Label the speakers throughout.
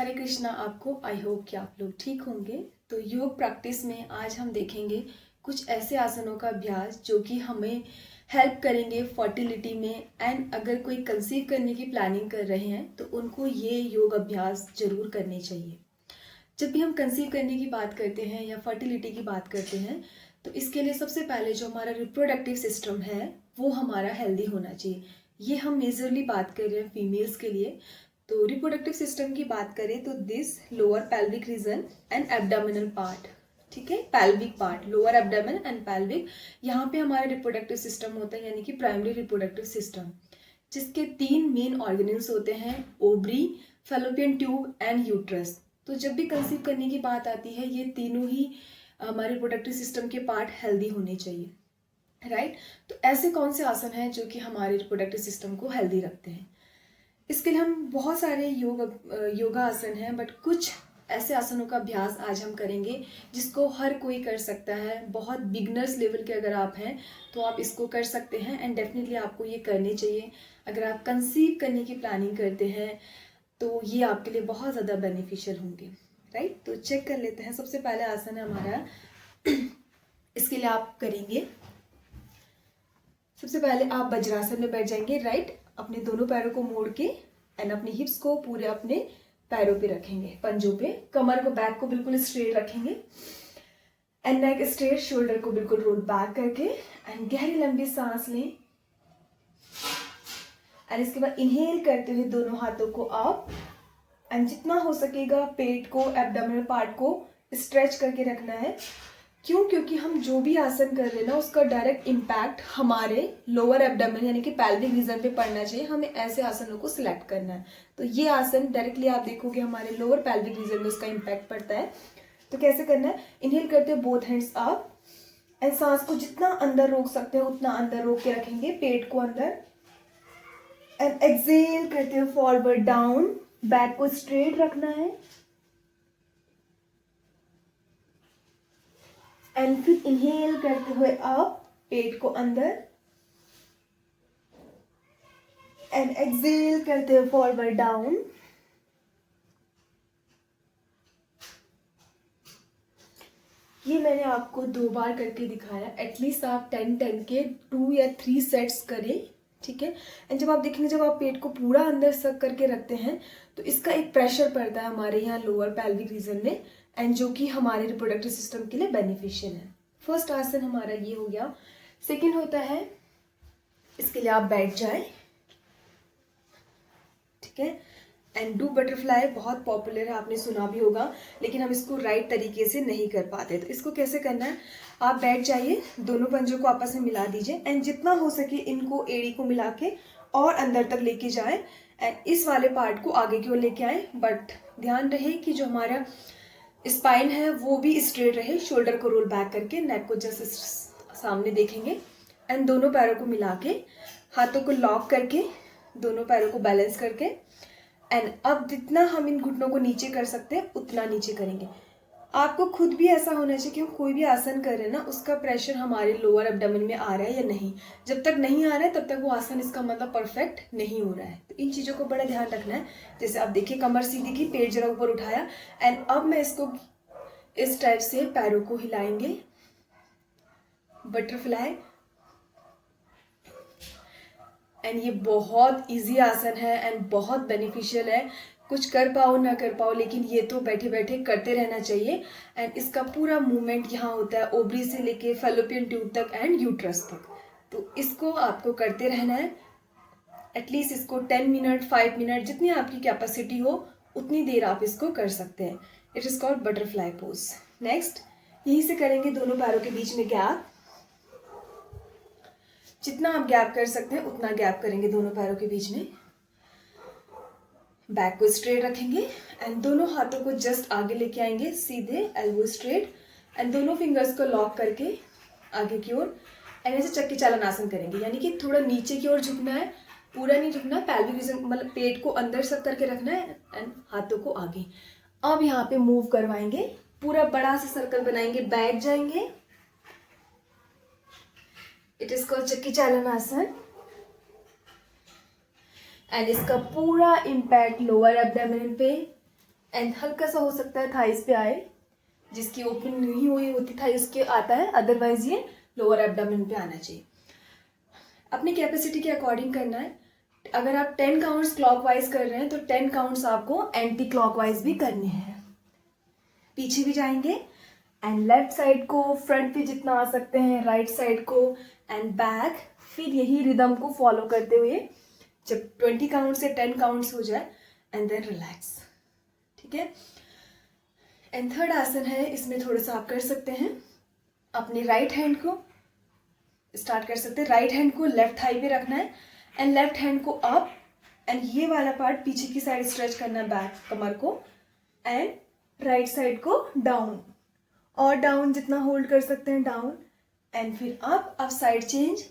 Speaker 1: हरे कृष्णा। आपको I hope कि आप लोग ठीक होंगे। तो योग प्रैक्टिस में आज हम देखेंगे कुछ ऐसे आसनों का अभ्यास जो कि हमें हेल्प करेंगे फर्टिलिटी में। एंड अगर कोई कंसीव करने की प्लानिंग कर रहे हैं तो उनको ये योग अभ्यास जरूर करने चाहिए। जब भी हम कंसीव करने की बात करते हैं या फर्टिलिटी की बात करते हैं तो इसके लिए सबसे पहले जो हमारा रिप्रोडक्टिव सिस्टम है वो हमारा हेल्दी होना चाहिए। ये हम मेजरली बात कर रहे हैं फीमेल्स के लिए। तो रिप्रोडक्टिव सिस्टम की बात करें तो this lower pelvic region and abdominal part, ठीक है, pelvic part, lower abdomen and pelvic, यहाँ पे हमारा रिप्रोडक्टिव सिस्टम होता है, यानी कि प्राइमरी रिप्रोडक्टिव सिस्टम, जिसके 3 मेन ऑर्गेनल्स होते हैं, ovary, fallopian tube and uterus. तो जब भी कंसीव करने की बात आती है ये तीनों ही हमारे रिप्रोडक्टिव सिस्टम के पार्ट हेल्दी होने चाहिए, राइट। तो ऐसे कौन से आसन हैं जो कि हमारे रिप्रोडक्टिव सिस्टम को हेल्दी रखते हैं? इसके लिए हम बहुत सारे योगा आसन हैं, बट कुछ ऐसे आसनों का अभ्यास आज हम करेंगे जिसको हर कोई कर सकता है। बहुत बिगनर्स लेवल के अगर आप हैं तो आप इसको कर सकते हैं एंड डेफिनेटली आपको ये करने चाहिए। अगर आप कंसीव करने की प्लानिंग करते हैं तो ये आपके लिए बहुत ज़्यादा बेनिफिशियल होंगे, राइट। तो चेक कर लेते हैं। सबसे पहले आसन है हमारा इसके लिए आप करेंगे, सबसे पहले आप वज्रासन में बैठ जाएंगे, राइट। अपने दोनों पैरों को मोड़ के एंड अपने हिप्स को पूरे अपने पैरों पे रखेंगे, पंजों पे, कमर को, बैक को बिल्कुल स्ट्रेट रखेंगे एंड नेक स्ट्रेट, शोल्डर को बिल्कुल रोल बैक करके एंड गहरी लंबी सांस लें। एंड इसके बाद इनहेल करते हुए दोनों हाथों को अप एंड जितना हो सकेगा पेट को, एब्डोमिनल पार्ट को स्ट्रेच करके रखना है। क्यों? क्योंकि हम जो भी आसन कर रहे हैं ना उसका डायरेक्ट इम्पैक्ट हमारे लोअर एब्डोमेन यानी कि पेल्विक रीजन पे पड़ना चाहिए। हमें ऐसे आसनों को सिलेक्ट करना है। तो ये आसन डायरेक्टली आप देखोगे हमारे लोअर पेल्विक रीजन में उसका इम्पैक्ट पड़ता है। तो कैसे करना है? इनहेल करते हैं बोथ हैंड्स अप एंड सांस को जितना अंदर रोक सकते हैं उतना अंदर रोक के रखेंगे, पेट को अंदर, एंड एक्सहेल करते हुए फॉरवर्ड डाउन, बैक को स्ट्रेट रखना है एंड फिर इनहेल करते हुए अप, पेट को अंदर एंड एक्सहेल करते हुए फॉरवर्ड डाउन। ये मैंने आपको 2 बार करके दिखाया। एटलीस्ट आप 10 के 2 या 3 सेट्स करें, ठीक है। एंड जब आप देखेंगे, जब आप पेट को पूरा अंदर सक करके रखते हैं तो इसका एक प्रेशर पड़ता है हमारे यहाँ लोअर पेल्विक रीजन में एंड जो कि हमारे रिप्रोडक्टिव सिस्टम के लिए बेनिफिशियल है। फर्स्ट आसन हमारा ये हो गया। सेकेंड होता है, इसके लिए आप बैठ जाए, ठीक है, एंड डू बटरफ्लाई। बहुत पॉपुलर है, आपने सुना भी होगा, लेकिन हम इसको राइट तरीके से नहीं कर पाते। तो इसको कैसे करना है? आप बैठ जाइए, दोनों पंजों को आपस में मिला दीजिए एंड जितना हो सके इनको एड़ी को मिला के और अंदर तक लेके जाए एंड इस वाले पार्ट को आगे की ओर लेके आए। बट ध्यान रहे कि जो हमारा स्पाइन है वो भी स्ट्रेट रहे। शोल्डर को रोल बैक करके नेक को जैसे सामने देखेंगे एंड दोनों पैरों को मिला के हाथों को लॉक करके दोनों पैरों को बैलेंस करके एंड अब जितना हम इन घुटनों को नीचे कर सकते हैं उतना नीचे करेंगे। आपको खुद भी ऐसा होना चाहिए कि हम कोई भी आसन कर रहे हैं ना उसका प्रेशर हमारे लोअर एब्डोमेन में आ रहा है या नहीं। जब तक नहीं आ रहा है तब तक वो आसन, इसका मतलब परफेक्ट नहीं हो रहा है। तो इन चीज़ों को बड़ा ध्यान रखना है। जैसे आप देखिए, कमर सीधी की, पेट जरा ऊपर उठाया एंड अब मैं इसको इस टाइप से पैरों को हिलाएंगे, बटरफ्लाई। एंड ये बहुत इजी आसन है एंड बहुत बेनिफिशियल है। कुछ कर पाओ ना कर पाओ, लेकिन ये तो बैठे बैठे करते रहना चाहिए। एंड इसका पूरा मूवमेंट यहाँ होता है ओवरी से लेके फैलोपियन ट्यूब तक एंड यूट्रस तक। तो इसको आपको करते रहना है। एटलीस्ट इसको 10 मिनट, 5 मिनट, जितनी आपकी कैपेसिटी हो उतनी देर आप इसको कर सकते हैं। It is called butterfly pose. Next, यहीं से करेंगे दोनों पैरों के बीच में गैप। जितना आप गैप कर सकते हैं उतना गैप करेंगे दोनों पैरों के बीच में। बैक को स्ट्रेट रखेंगे एंड दोनों हाथों को जस्ट आगे लेके आएंगे, सीधे एल्बो स्ट्रेट एंड दोनों फिंगर्स को लॉक करके आगे की ओर एंड ऐसे चक्की चालन आसन करेंगे। यानी कि थोड़ा नीचे की ओर झुकना है, पूरा नहीं झुकना, पेल्विक रीजन मतलब पेट को अंदर सक करके रखना है एंड हाथों को आगे। अब यहाँ पे मूव करवाएंगे, पूरा बड़ा सा सर्कल बनाएंगे, बैठ जाएंगे। इट इज कॉल्ड चक्की चालन आसन एंड इसका पूरा इम्पैक्ट लोअर एब्डोमेन पे एंड हल्का सा हो सकता है थाइस पे आए, जिसकी ओपन नहीं हुई होती थाई उसके आता है, अदरवाइज ये लोअर एब्डोमेन पे आना चाहिए। अपनी कैपेसिटी के अकॉर्डिंग करना है। अगर आप 10 काउंट्स क्लॉकवाइज कर रहे हैं तो 10 काउंट्स आपको एंटी क्लॉकवाइज भी करने हैं। पीछे भी जाएंगे एंड लेफ्ट साइड को फ्रंट पे जितना आ सकते हैं, राइट साइड को एंड बैक। फिर यही रिदम को फॉलो करते हुए जब 20 काउंट से 10 काउंट्स हो जाए एंड देन रिलैक्स। ठीक है। एंड थर्ड आसन है, इसमें थोड़ा सा आप कर सकते हैं, अपने राइट हैंड को स्टार्ट कर सकते हैं। राइट हैंड को लेफ्ट थाई पे रखना है एंड लेफ्ट हैंड को अप एंड ये वाला पार्ट पीछे की साइड स्ट्रेच करना है, बैक कमर को, एंड राइट साइड को डाउन और डाउन जितना होल्ड कर सकते हैं डाउन एंड फिर up side change.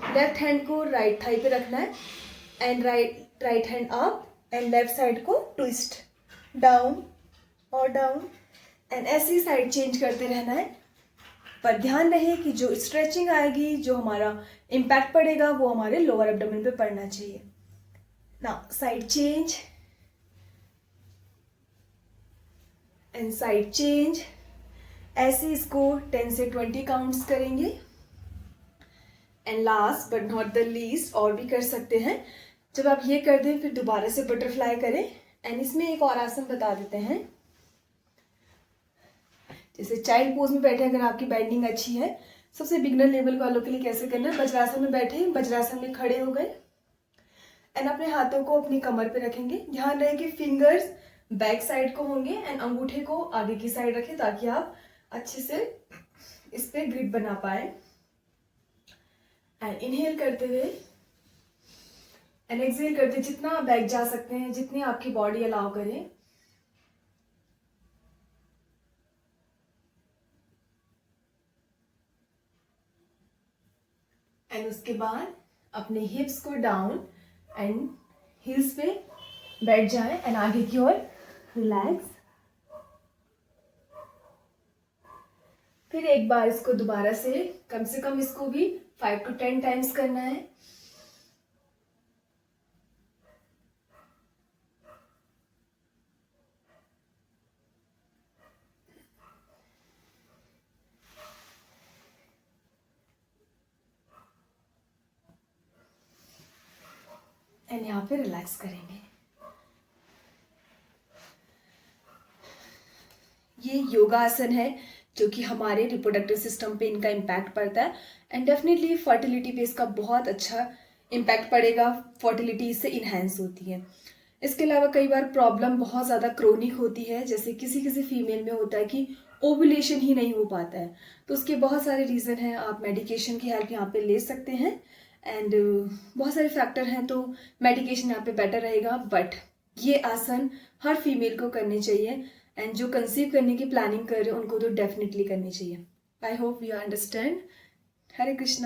Speaker 1: Left hand को राइट थाई पे रखना है and right hand up and left side को ट्विस्ट डाउन और डाउन एंड ऐसे ही साइड चेंज करते रहना है। पर ध्यान रहे कि जो स्ट्रेचिंग आएगी, जो हमारा इम्पैक्ट पड़ेगा वो हमारे लोअर एब्डोमेन पे पड़ना चाहिए। Now side change and side change. ऐसे इसको 10 से 20 काउंट्स करेंगे। And last but not the least, और भी कर सकते हैं। जब आप ये कर दें फिर दोबारा से बटरफ्लाई करें एंड इसमें एक और आसन बता देते हैं। जैसे चाइल्ड पोज में बैठे, अगर आपकी बेंडिंग अच्छी है, सबसे बिगनर लेवल वालों के लिए कैसे करना है, वज्रासन में बैठे, वज्रासन में खड़े हो गए एंड अपने हाथों को अपनी कमर पे रखेंगे। ध्यान रहे कि फिंगर्स बैक साइड को होंगे एंड अंगूठे को आगे की साइड रखें ताकि आप अच्छे से इस पे ग्रिप बना पाए। एंड इनहेल करते हुए एंड एक्सहेल करते, जितना आप बैक जा सकते हैं, जितनी आपकी बॉडी अलाउ करे। एंड उसके बाद अपने हिप्स को डाउन एंड हील्स पे बैठ जाए एंड आगे की ओर रिलैक्स। फिर एक बार इसको दोबारा से कम इसको भी 5 to 10 टाइम्स करना है। एंड यहाँ पे रिलैक्स करेंगे। ये योगासन है जो कि हमारे रिप्रोडक्टिव सिस्टम पे इनका इम्पैक्ट पड़ता है एंड डेफिनेटली फर्टिलिटी पे इसका बहुत अच्छा इम्पैक्ट पड़ेगा। फर्टिलिटी इससे इन्हेंस होती है। इसके अलावा कई बार प्रॉब्लम बहुत ज़्यादा क्रोनिक होती है, जैसे किसी किसी फीमेल में होता है कि ओवुलेशन ही नहीं हो पाता है, तो उसके बहुत सारे रीज़न हैं। आप मेडिकेशन की हेल्प यहाँ पे ले सकते हैं एंड बहुत सारे फैक्टर हैं, तो मेडिकेशन यहाँ पे बेटर रहेगा। बट ये आसन हर फीमेल को करने चाहिए एंड जो कंसीव करने की प्लानिंग कर रहे हैं उनको तो डेफिनेटली करनी चाहिए। I hope you understand. Hare Krishna.